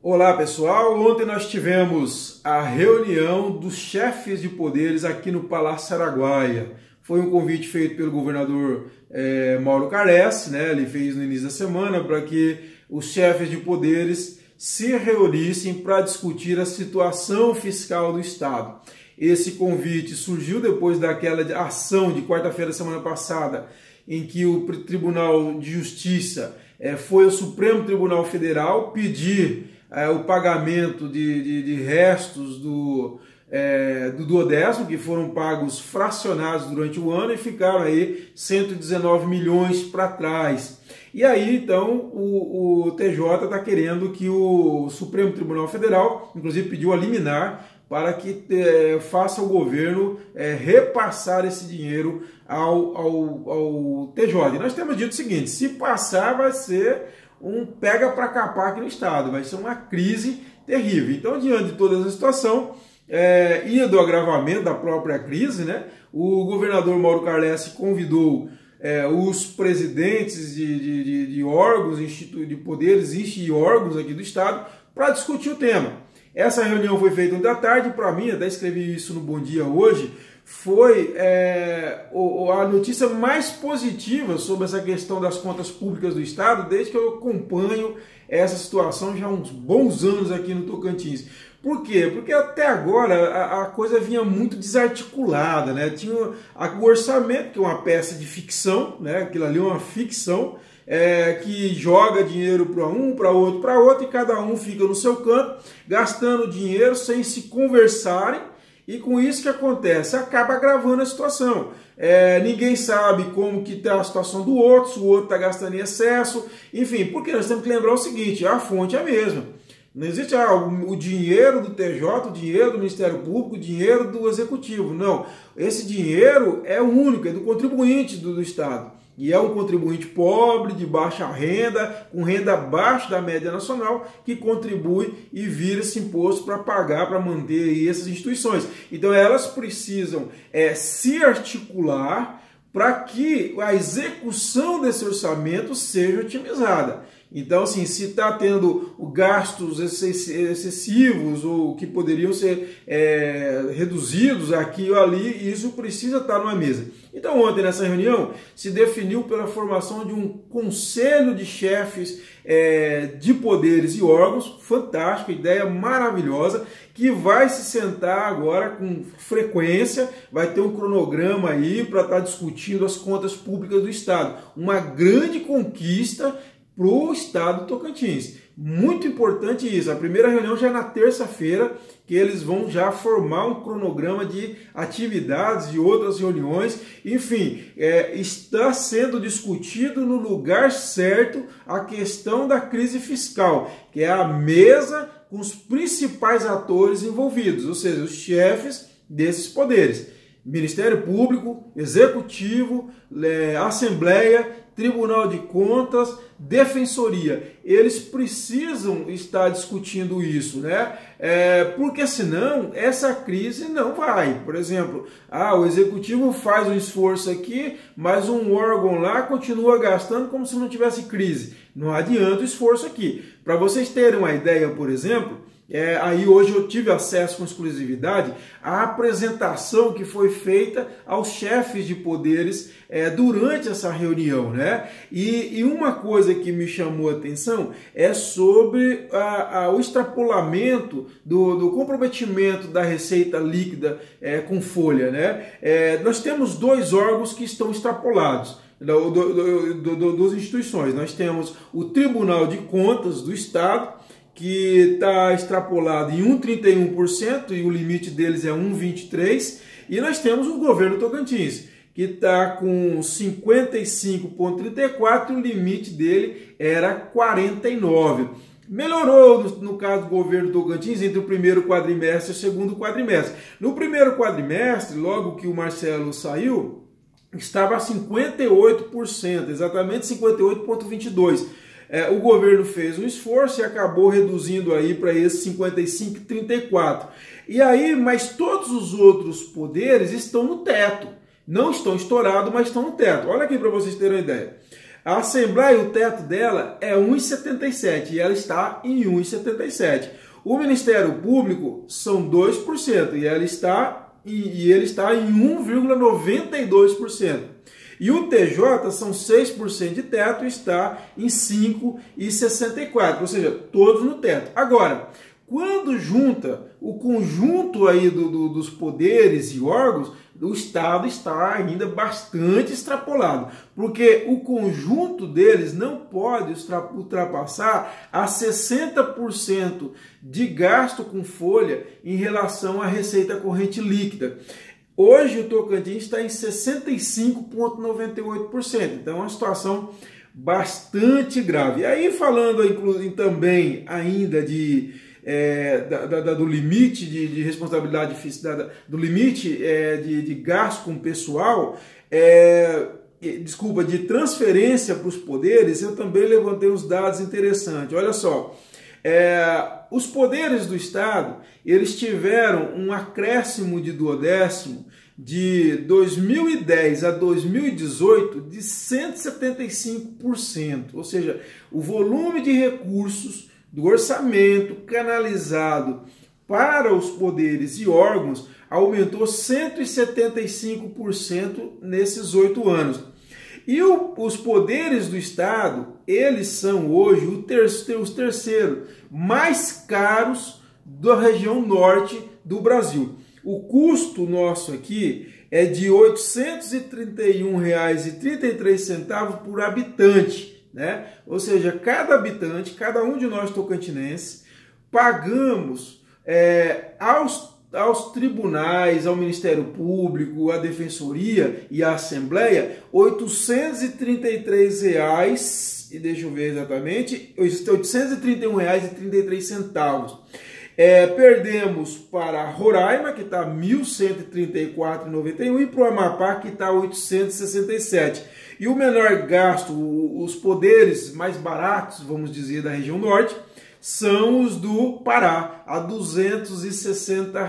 Olá pessoal, ontem nós tivemos a reunião dos chefes de poderes aqui no Palácio Araguaia. Foi um convite feito pelo governador Mauro Carles, né? Ele fez no início da semana para que os chefes de poderes se reunissem para discutir a situação fiscal do Estado. Esse convite surgiu depois daquela ação de quarta-feira da semana passada, em que o Tribunal de Justiça foi ao Supremo Tribunal Federal pedir o pagamento de restos do duodécimo, que foram pagos fracionados durante o ano e ficaram aí 119 milhões para trás. E aí, então, o TJ está querendo que o Supremo Tribunal Federal, inclusive pediu a liminar, para que faça o governo repassar esse dinheiro ao TJ. E nós temos dito o seguinte: se passar, vai ser um pega para capar aqui no Estado, vai ser uma crise terrível. Então, diante de toda essa situação e do agravamento da própria crise, né, o governador Mauro Carles convidou os presidentes de órgãos, de poderes e órgãos aqui do Estado para discutir o tema. Essa reunião foi feita ontem à tarde, para mim, até escrevi isso no Bom Dia hoje, foi a notícia mais positiva sobre essa questão das contas públicas do Estado, desde que eu acompanho essa situação já há uns bons anos aqui no Tocantins. Por quê? Porque até agora a coisa vinha muito desarticulada, né? Tinha o orçamento, que é uma peça de ficção, né? Aquilo ali é uma ficção, que joga dinheiro para um, para outro, e cada um fica no seu canto, gastando dinheiro sem se conversarem, e com isso que acontece? Acaba agravando a situação. Ninguém sabe como que está a situação do outro, se o outro está gastando em excesso, enfim, porque nós temos que lembrar o seguinte: a fonte é a mesma. Não existe o dinheiro do TJ, o dinheiro do Ministério Público, o dinheiro do Executivo. Não, esse dinheiro é único, é do contribuinte do Estado. E é um contribuinte pobre, de baixa renda, com renda abaixo da média nacional, que contribui e vira esse imposto para pagar, para manter aí essas instituições. Então elas precisam se articular para que a execução desse orçamento seja otimizada. Então, assim, se está tendo gastos excessivos ou que poderiam ser reduzidos aqui ou ali, isso precisa estar numa mesa. Então, ontem, nessa reunião, se definiu pela formação de um conselho de chefes de poderes e órgãos, fantástico, ideia maravilhosa, que vai se sentar agora com frequência, vai ter um cronograma aí para estar discutindo as contas públicas do Estado. Uma grande conquista para o Estado do Tocantins. Muito importante isso. A primeira reunião já é na terça-feira, que eles vão já formar um cronograma de atividades e outras reuniões. Enfim, está sendo discutido no lugar certo a questão da crise fiscal, que é a mesa com os principais atores envolvidos, ou seja, os chefes desses poderes. Ministério Público, Executivo, Assembleia, Tribunal de Contas, Defensoria. Eles precisam estar discutindo isso, né? Porque senão essa crise não vai. Por exemplo, o Executivo faz um esforço aqui, mas um órgão lá continua gastando como se não tivesse crise. Não adianta o esforço aqui. Para vocês terem uma ideia, por exemplo, aí hoje eu tive acesso com exclusividade à apresentação que foi feita aos chefes de poderes durante essa reunião, né? E uma coisa que me chamou a atenção é sobre o extrapolamento do comprometimento da receita líquida com folha, né? Nós temos dois órgãos que estão extrapolados das instituições. Nós temos o Tribunal de Contas do Estado, que está extrapolado em 1,31% e o limite deles é 1,23%, e nós temos o governo Tocantins, que está com 55,34% e o limite dele era 49%. Melhorou no caso do governo Tocantins entre o primeiro quadrimestre e o segundo quadrimestre. No primeiro quadrimestre, logo que o Marcelo saiu, estava a 58%, exatamente 58,22%. O governo fez um esforço e acabou reduzindo aí para esse 55,34%. E aí, mas todos os outros poderes estão no teto. Não estão estourados, mas estão no teto. Olha aqui para vocês terem uma ideia. A Assembleia, o teto dela é 1,77 e ela está em 1,77. O Ministério Público são 2% e ele está em 1,92%. E o TJ são 6% de teto e está em 5,64%, ou seja, todos no teto. Agora, quando junta o conjunto aí dos poderes e órgãos, o Estado está ainda bastante extrapolado, porque o conjunto deles não pode ultrapassar a 60% de gasto com folha em relação à receita corrente líquida. Hoje o Tocantins está em 65,98%, então é uma situação bastante grave. E aí falando também ainda do limite de responsabilidade fiscal, do limite de gasto com pessoal, de transferência para os poderes, eu também levantei uns dados interessantes. Olha só, os poderes do Estado, eles tiveram um acréscimo de duodécimo de 2010 a 2018 de 175%, ou seja, o volume de recursos do orçamento canalizado para os poderes e órgãos aumentou 175% nesses 8 anos. E os poderes do Estado, eles são hoje os terceiros mais caros da região norte do Brasil. O custo nosso aqui é de R$ 831,33 por habitante, né? Ou seja, cada habitante, cada um de nós tocantinenses, pagamos aos tribunais, ao Ministério Público, à Defensoria e à Assembleia, R$ 833, e deixa eu ver exatamente, R$ 831,33. Perdemos para Roraima, que está R$ 1.134,91, e para o Amapá, que está R$ 867. E o menor gasto, os poderes mais baratos, vamos dizer, da região norte, são os do Pará, a R$ 260.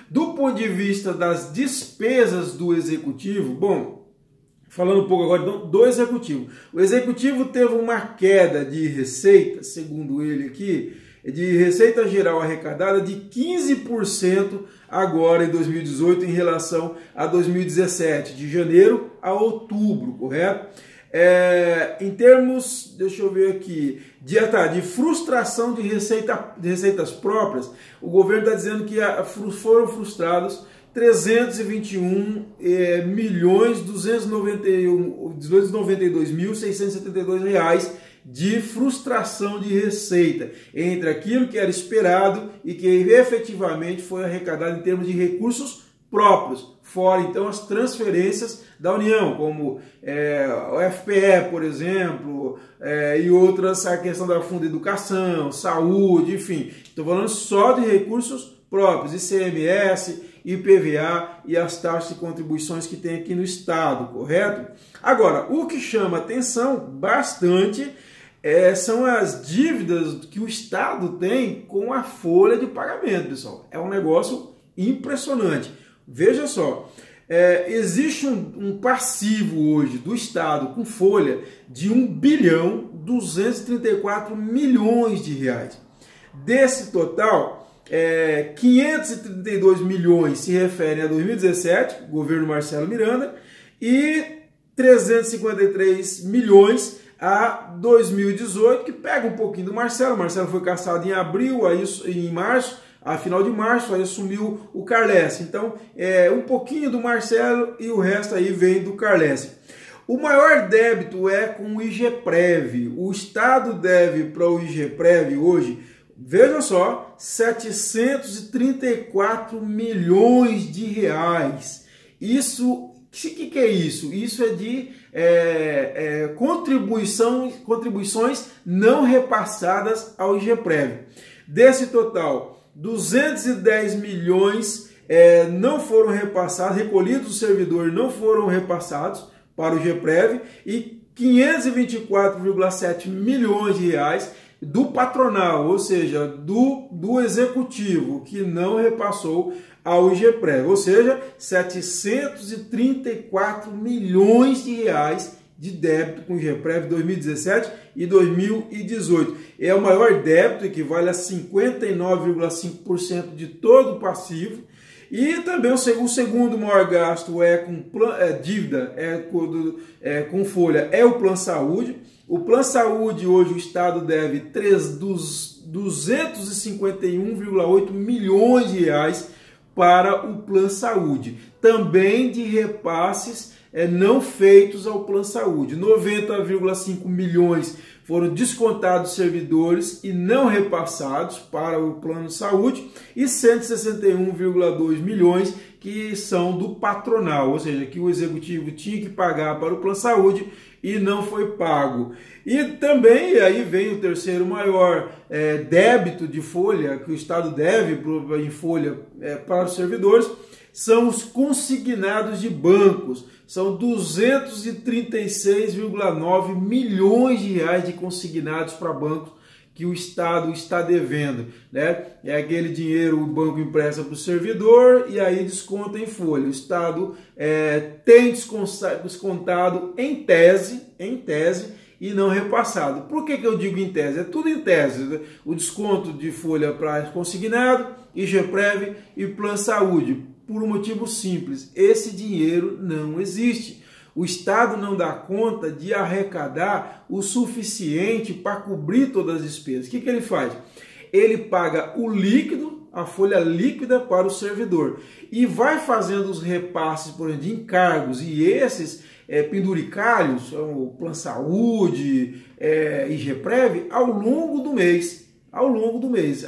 Do ponto de vista das despesas do Executivo, bom, falando um pouco agora do Executivo. O Executivo teve uma queda de receita, segundo ele aqui, de receita geral arrecadada de 15% agora em 2018 em relação a 2017, de janeiro a outubro, correto? Em termos, deixa eu ver aqui, de frustração de receitas próprias, o governo está dizendo que foram frustrados 301.292.672 reais de frustração de receita entre aquilo que era esperado e que efetivamente foi arrecadado em termos de recursos próprios, fora então as transferências da União, como o FPE, por exemplo, e outras, a questão da Fundo de Educação, Saúde, enfim. Estou falando só de recursos próprios, ICMS, IPVA e as taxas e contribuições que tem aqui no Estado, correto? Agora, o que chama atenção bastante são as dívidas que o Estado tem com a folha de pagamento, pessoal. É um negócio impressionante. Veja só, existe um passivo hoje do Estado com folha de R$ 1.234 bilhões. Desse total, 532 milhões se referem a 2017, governo Marcelo Miranda, e 353 milhões a 2018, que pega um pouquinho do Marcelo. O Marcelo foi cassado em abril, aí em março, a final de março, aí assumiu o Carles. Então, um pouquinho do Marcelo e o resto aí vem do Carles. O maior débito é com o IGPREV. O Estado deve para o IGPREV hoje, veja só, 734 milhões de reais. Isso, o que é isso? Isso é de contribuições não repassadas ao IGPREV. Desse total, 210 milhões não foram repassados, recolhidos do servidor, não foram repassados para o IGPREV, e 524,7 milhões de reais do patronal, ou seja, do executivo, que não repassou ao IGPREV, ou seja, 734 milhões de reais de débito com GEPREV 2017 e 2018. É o maior débito, equivale a 59,5% de todo o passivo. E também o segundo maior gasto com dívida, com folha, é o Plano Saúde. O Plano Saúde, hoje o Estado deve 251,8 milhões de reais para o Plano Saúde. Também de repasses não feitos ao Plano Saúde. 90,5 milhões foram descontados servidores e não repassados para o Plano de Saúde e 161,2 milhões que são do patronal, ou seja, que o executivo tinha que pagar para o Plano de Saúde e não foi pago. E também aí vem o terceiro maior débito de folha que o Estado deve em folha para os servidores, são os consignados de bancos. São 236,9 milhões de reais de consignados para bancos que o Estado está devendo, né? É aquele dinheiro o banco empresta para o servidor e aí desconta em folha. O Estado tem descontado em tese e não repassado. Por que eu digo em tese? É tudo em tese, né? O desconto de folha para consignado, GEPREV e Plano Saúde. Por um motivo simples, esse dinheiro não existe. O Estado não dá conta de arrecadar o suficiente para cobrir todas as despesas. O que ele faz? Ele paga o líquido, a folha líquida para o servidor e vai fazendo os repasses, por exemplo, de encargos e esses penduricalhos, o Plano Saúde e GEPREV, ao longo do mês.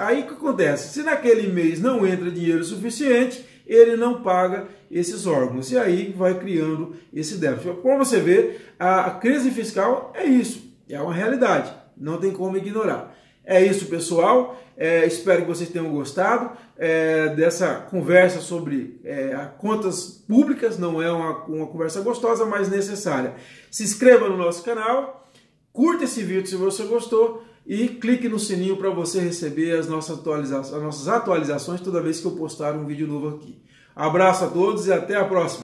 Aí o que acontece? Se naquele mês não entra dinheiro suficiente, ele não paga esses órgãos e aí vai criando esse déficit. Como você vê, a crise fiscal é isso, é uma realidade, não tem como ignorar. É isso, pessoal. Espero que vocês tenham gostado dessa conversa sobre contas públicas. Não é uma conversa gostosa, mas necessária. Se inscreva no nosso canal, curta esse vídeo se você gostou e clique no sininho para você receber as nossas atualizações toda vez que eu postar um vídeo novo aqui. Abraço a todos e até a próxima!